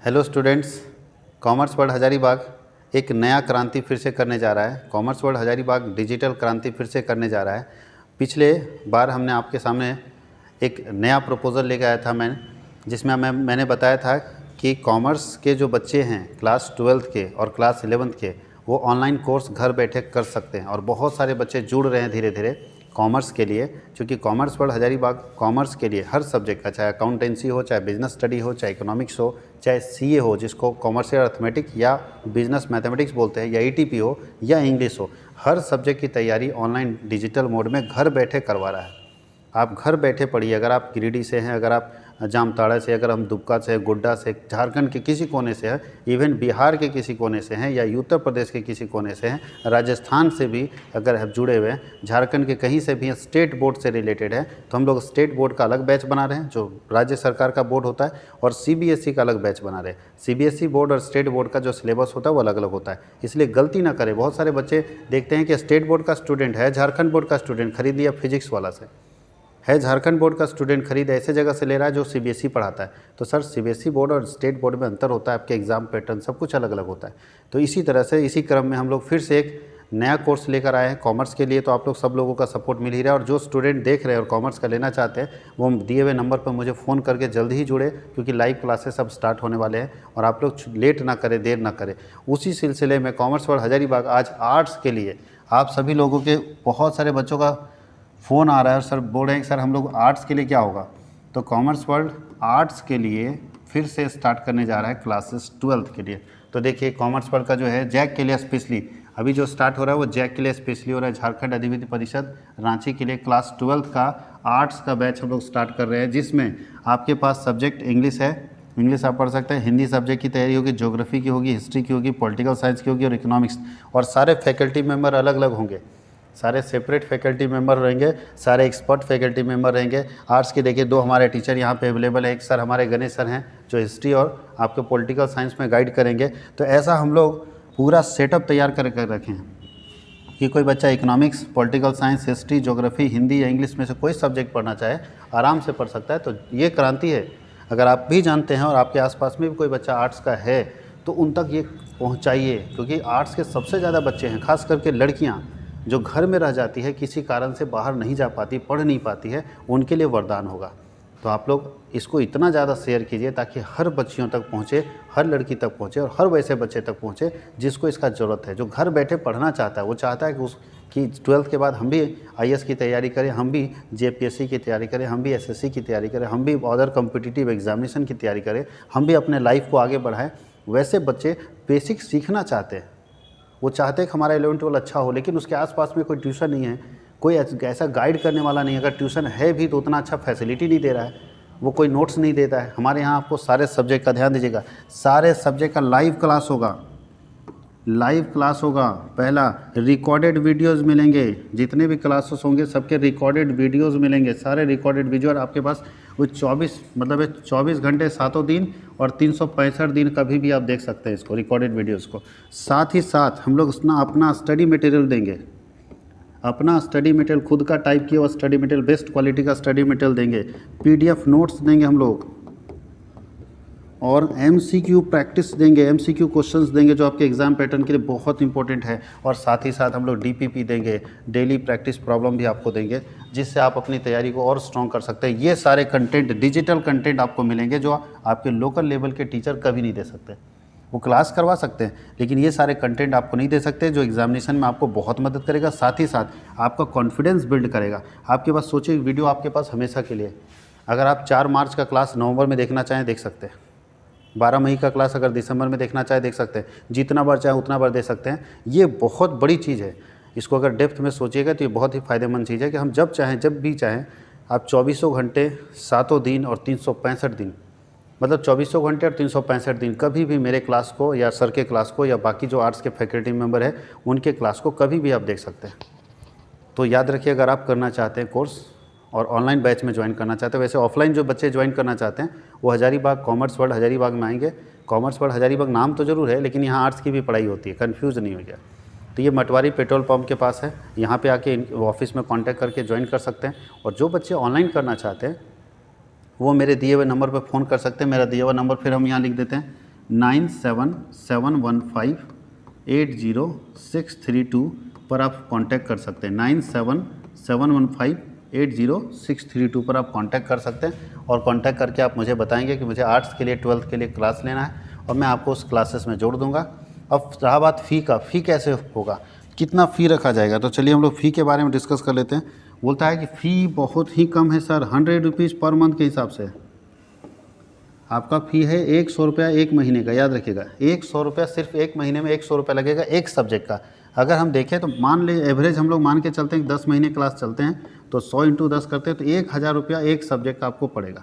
Hello students, commerce world Hazaribagh एक नया क्रांति फिर से करने जा रहा है। कॉमर्स वर्ल्ड हजारीबाग डिजिटल क्रांति फिर से करने जा रहा है। पिछले बार हमने आपके सामने एक नया प्रपोज़ल लेकर आया था जिसमें मैंने बताया था कि कॉमर्स के जो बच्चे हैं क्लास 12th के और क्लास 11th के वो ऑनलाइन कोर्स घर बैठे कर सकते हैं और बहुत सारे बच्चे जुड़ रहे हैं धीरे धीरे कॉमर्स के लिए, क्योंकि कॉमर्स वर्ल्ड हजारीबाग कॉमर्स के लिए हर सब्जेक्ट का, चाहे अकाउंटेंसी हो, चाहे बिजनेस स्टडी हो, चाहे इकोनॉमिक्स हो, चाहे सीए हो जिसको कॉमर्शियल अर्थमेटिक या बिजनेस मैथमेटिक्स बोलते हैं, या ईटीपी हो या इंग्लिश हो, हर सब्जेक्ट की तैयारी ऑनलाइन डिजिटल मोड में घर बैठे करवा रहा है। आप घर बैठे पढ़िए। अगर आप गिरिडीह से हैं, अगर आप जामताड़ा से, अगर हम दुबका से, गोड्डा से, झारखंड के किसी कोने से हैं, इवन बिहार के किसी कोने से हैं, या उत्तर प्रदेश के किसी कोने से हैं, राजस्थान से भी अगर आप जुड़े हुए हैं, झारखंड के कहीं से भी स्टेट बोर्ड से रिलेटेड है, तो हम लोग स्टेट बोर्ड का अलग बैच बना रहे हैं जो राज्य सरकार का बोर्ड होता है, और सीबीएसई का अलग बैच बना रहे हैं। सीबीएसई बोर्ड और स्टेट बोर्ड का जो सिलेबस होता है वो अलग अलग होता है, इसलिए गलती ना करें। बहुत सारे बच्चे देखते हैं कि स्टेट बोर्ड का स्टूडेंट है, झारखंड बोर्ड का स्टूडेंट खरीद लिया फिजिक्स वाला से है, झारखंड बोर्ड का स्टूडेंट खरीद ऐसे जगह से ले रहा है जो सीबीएसई पढ़ाता है। तो सर, सीबीएसई बोर्ड और स्टेट बोर्ड में अंतर होता है, आपके एग्ज़ाम पैटर्न सब कुछ अलग अलग होता है। तो इसी तरह से इसी क्रम में हम लोग फिर से एक नया कोर्स लेकर आए हैं कॉमर्स के लिए। तो आप लोग सब लोगों का सपोर्ट मिल ही रहा है, और जो स्टूडेंट देख रहे हैं और कॉमर्स का लेना चाहते हैं वो दिए हुए नंबर पर मुझे फ़ोन करके जल्दी ही जुड़े, क्योंकि लाइव क्लासेस अब स्टार्ट होने वाले हैं। और आप लोग लेट ना करें, देर ना करें। उसी सिलसिले में कॉमर्स वर्ल्ड हजारीबाग आज आर्ट्स के लिए आप सभी लोगों के, बहुत सारे बच्चों का फ़ोन आ रहा है और सर बोल रहे हैं कि सर हम लोग आर्ट्स के लिए क्या होगा। तो कॉमर्स वर्ल्ड आर्ट्स के लिए फिर से स्टार्ट करने जा रहा है क्लासेस 12th के लिए। तो देखिए, कॉमर्स वर्ल्ड का जो है जैक के लिए स्पेशली अभी जो स्टार्ट हो रहा है वो जैक के लिए स्पेशली हो रहा है। झारखंड अधिविद्य परिषद रांची के लिए क्लास 12th का आर्ट्स का बैच हम लोग स्टार्ट कर रहे हैं, जिसमें आपके पास सब्जेक्ट इंग्लिश है, इंग्लिश आप पढ़ सकते हैं, हिंदी सब्जेक्ट की तैयारी होगी, ज्योग्राफी की होगी, हिस्ट्री की होगी, पॉलिटिकल साइंस की होगी और इकोनॉमिक्स। और सारे फैकल्टी मेंबर अलग अलग होंगे, सारे सेपरेट फैकल्टी मेंबर रहेंगे, सारे एक्सपर्ट फैकल्टी मेंबर रहेंगे। आर्ट्स के देखिए 2 हमारे टीचर यहाँ पे अवेलेबल है। एक सर हमारे गणेश सर हैं जो हिस्ट्री और आपको पॉलिटिकल साइंस में गाइड करेंगे। तो ऐसा हम लोग पूरा सेटअप तैयार कर रखे हैं कि कोई बच्चा economics, political science, history, geography, Hindi या इंग्लिश में से कोई सब्जेक्ट पढ़ना चाहे आराम से पढ़ सकता है। तो ये क्रांति है। अगर आप भी जानते हैं और आपके आसपास में भी कोई बच्चा आर्ट्स का है तो उन तक ये पहुँचाइए, क्योंकि आर्ट्स के सबसे ज़्यादा बच्चे हैं, खास करके लड़कियाँ जो घर में रह जाती है, किसी कारण से बाहर नहीं जा पाती, पढ़ नहीं पाती है, उनके लिए वरदान होगा। तो आप लोग इसको इतना ज़्यादा शेयर कीजिए ताकि हर बच्चियों तक पहुँचे, हर लड़की तक पहुँचे और हर वैसे बच्चे तक पहुँचे जिसको इसका ज़रूरत है, जो घर बैठे पढ़ना चाहता है। वो चाहता है कि 12th के बाद हम भी आईएएस की तैयारी करें, हम भी जेपीएससी की तैयारी करें, हम भी एसएससी की तैयारी करें, हम भी अदर कॉम्पिटिटिव एग्जामिनेशन की तैयारी करें, हम भी अपने लाइफ को आगे बढ़ाएं। वैसे बच्चे बेसिक सीखना चाहते हैं, वो चाहते हैं कि हमारा 11th 12 अच्छा हो, लेकिन उसके आसपास में कोई ट्यूशन नहीं है, कोई ऐसा गाइड करने वाला नहीं है। अगर ट्यूशन है भी तो उतना अच्छा फैसिलिटी नहीं दे रहा है, वो कोई नोट्स नहीं देता है। हमारे यहाँ आपको सारे सब्जेक्ट का, ध्यान दीजिएगा, सारे सब्जेक्ट का लाइव क्लास होगा, लाइव क्लास होगा। पहला, रिकॉर्डेड वीडियोज़ मिलेंगे, जितने भी क्लासेस होंगे सबके रिकॉर्डेड वीडियोज़ मिलेंगे, सारे रिकॉर्डेड वीडियो। और आपके पास वो 24 घंटे 7 दिन और 365 दिन कभी भी आप देख सकते हैं इसको, रिकॉर्डेड वीडियोज़ को। साथ ही साथ हम लोग अपना स्टडी मटेरियल देंगे, अपना स्टडी मटेरियल खुद का टाइप किया हुआ स्टडी मटेरियल, बेस्ट क्वालिटी का स्टडी मटेरियल देंगे, पीडीएफ नोट्स देंगे हम लोग, और एमसीक्यू प्रैक्टिस देंगे, एमसीक्यू क्वेश्चंस देंगे जो आपके एग्जाम पैटर्न के लिए बहुत इंपॉर्टेंट है। और साथ ही साथ हम लोग डीपीपी देंगे, डेली प्रैक्टिस प्रॉब्लम भी आपको देंगे, जिससे आप अपनी तैयारी को और स्ट्रॉन्ग कर सकते हैं। ये सारे कंटेंट, डिजिटल कंटेंट आपको मिलेंगे जो आपके लोकल लेवल के टीचर कभी नहीं दे सकते। वो क्लास करवा सकते हैं लेकिन ये सारे कंटेंट आपको नहीं दे सकते, जो एग्जामिनेशन में आपको बहुत मदद करेगा, साथ ही साथ आपका कॉन्फिडेंस बिल्ड करेगा। आपके पास सोचिए, वीडियो आपके पास हमेशा के लिए, अगर आप 4 मार्च का क्लास नवंबर में देखना चाहें देख सकते हैं, 12 मई का क्लास अगर दिसंबर में देखना चाहे देख सकते हैं, जितना बार चाहे उतना बार दे सकते हैं। ये बहुत बड़ी चीज़ है, इसको अगर डेप्थ में सोचिएगा तो ये बहुत ही फ़ायदेमंद चीज़ है कि हम जब चाहें, जब भी चाहें, आप 24 घंटे 7 दिन और 365 दिन, मतलब 24 घंटे और 365 दिन कभी भी मेरे क्लास को या सर के क्लास को या बाकी जो आर्ट्स के फैकल्टी मेंबर है उनके क्लास को कभी भी आप देख सकते हैं। तो याद रखिए, अगर आप करना चाहते हैं कोर्स और ऑनलाइन बैच में ज्वाइन करना चाहते हैं, वैसे ऑफलाइन जो बच्चे ज्वाइन करना चाहते हैं वो हजारीबाग कॉमर्स वर्ल्ड हजारीबाग में आएंगे। कॉमर्स वर्ल्ड हजारीबाग नाम तो ज़रूर है, लेकिन यहाँ आर्ट्स की भी पढ़ाई होती है, कन्फ्यूज़ नहीं हो गया। तो ये मटवारी पेट्रोल पंप के पास है, यहाँ पे आके ऑफिस में कांटेक्ट करके ज्वाइन कर सकते हैं। और जो बच्चे ऑनलाइन करना चाहते हैं वो मेरे दिए हुए नंबर पर फ़ोन कर सकते हैं। मेरा दिया हुआ नंबर फिर हम यहाँ लिख देते हैं, 9771580632 पर आप कांटेक्ट कर सकते हैं। 9771580632 पर आप कांटेक्ट कर सकते हैं और कांटेक्ट करके आप मुझे बताएंगे कि मुझे आर्ट्स के लिए 12th के लिए क्लास लेना है और मैं आपको उस क्लासेस में जोड़ दूंगा। अब रहा बात फ़ी का, फ़ी कैसे होगा, कितना फ़ी रखा जाएगा, तो चलिए हम लोग फ़ी के बारे में डिस्कस कर लेते हैं। बोलता है कि फ़ी बहुत ही कम है सर, 100 रुपीज़ पर मंथ के हिसाब से आपका फ़ी है 100 रुपया एक महीने का। याद रखिएगा 100 रुपया, सिर्फ एक महीने में 100 रुपया लगेगा एक सब्जेक्ट का। अगर हम देखें तो मान ले एवरेज हम लोग मान के चलते हैं 10 महीने क्लास चलते हैं तो 100 × 10 करते हैं तो 1000 रुपया एक सब्जेक्ट का आपको पड़ेगा।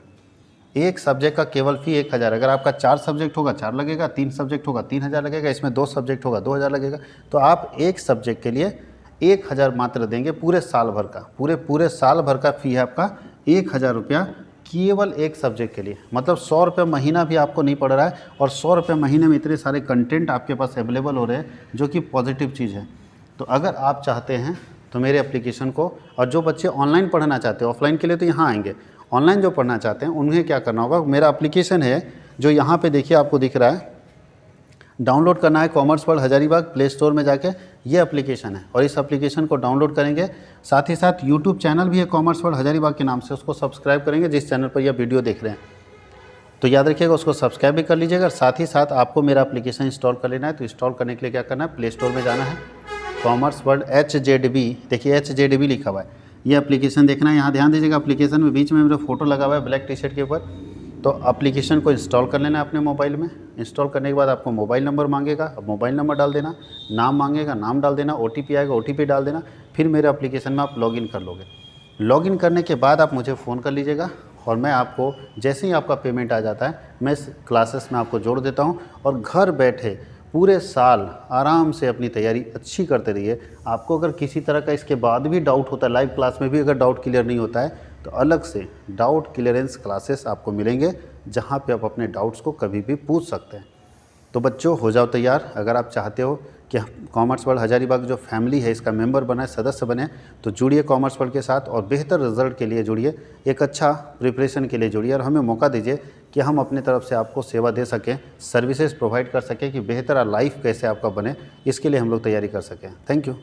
एक सब्जेक्ट का केवल फ़ी 1000। अगर आपका 4 सब्जेक्ट होगा 4 लगेगा, 3 सब्जेक्ट होगा 3000 लगेगा, इसमें 2 सब्जेक्ट होगा 2000 लगेगा। तो आप एक सब्जेक्ट के लिए 1000 मात्र देंगे पूरे साल भर का। पूरे साल भर का फ़ी है आपका 1000 रुपया केवल एक सब्जेक्ट के लिए। मतलब 100 रुपये महीना भी आपको नहीं पड़ रहा है और 100 रुपये महीने में इतने सारे कंटेंट आपके पास अवेलेबल हो रहे हैं जो कि पॉजिटिव चीज़ है। तो अगर आप चाहते हैं तो मेरे एप्लीकेशन को, और जो बच्चे ऑनलाइन पढ़ना चाहते हैं, ऑफलाइन के लिए तो यहाँ आएंगे, ऑनलाइन जो पढ़ना चाहते हैं उन्हें क्या करना होगा, मेरा एप्लीकेशन है जो यहाँ पे देखिए आपको दिख रहा है, डाउनलोड करना है commerce world Hazaribagh play store में जाके। ये एप्लीकेशन है और इस एप्लीकेशन को डाउनलोड करेंगे। साथ ही साथ यूट्यूब चैनल भी है कॉमर्स वर्ल्ड हजारीबाग के नाम से, उसको सब्सक्राइब करेंगे जिस चैनल पर यह वीडियो देख रहे हैं। तो याद रखिएगा उसको सब्सक्राइब भी कर लीजिएगा। साथ ही साथ आपको मेरा एप्लीकेशन इंस्टॉल कर लेना है। तो इंस्टॉल करने के लिए क्या करना है, प्ले स्टोर में जाना है, कॉमर्स वर्ल्ड HZB, देखिए HZB लिखा हुआ है, ये एप्लीकेशन देखना है। यहाँ ध्यान दीजिएगा एप्लीकेशन में बीच में मेरा फोटो लगा हुआ है ब्लैक टी शर्ट के ऊपर। तो एप्लीकेशन को इंस्टॉल कर लेना है अपने मोबाइल में। इंस्टॉल करने के बाद आपको मोबाइल नंबर मांगेगा, अब मोबाइल नंबर डाल देना, नाम मांगेगा, नाम डाल देना, OTP आएगा, OTP डाल देना। फिर मेरे एप्लीकेशन में आप लॉगिन कर लोगे। लॉगिन करने के बाद आप मुझे फ़ोन कर लीजिएगा और मैं आपको जैसे ही आपका पेमेंट आ जाता है मैं इस क्लासेस में आपको जोड़ देता हूँ और घर बैठे पूरे साल आराम से अपनी तैयारी अच्छी करते रहिए। आपको अगर किसी तरह का इसके बाद भी डाउट होता है, लाइव क्लास में भी अगर डाउट क्लियर नहीं होता है तो अलग से डाउट क्लियरेंस क्लासेस आपको मिलेंगे जहाँ पे आप अपने डाउट्स को कभी भी पूछ सकते हैं। तो बच्चों हो जाओ तैयार। अगर आप चाहते हो कि कॉमर्स वर्ल्ड हजारीबाग जो फैमिली है इसका मेंबर बने, सदस्य बने, तो जुड़िए कॉमर्स वर्ल्ड के साथ और बेहतर रिजल्ट के लिए जुड़िए, एक अच्छा प्रिपरेशन के लिए जुड़िए और हमें मौका दीजिए कि हम अपनी तरफ से आपको सेवा दे सकें, सर्विसेज प्रोवाइड कर सकें कि बेहतर लाइफ कैसे आपका बने, इसके लिए हम लोग तैयारी कर सकें। Thank you.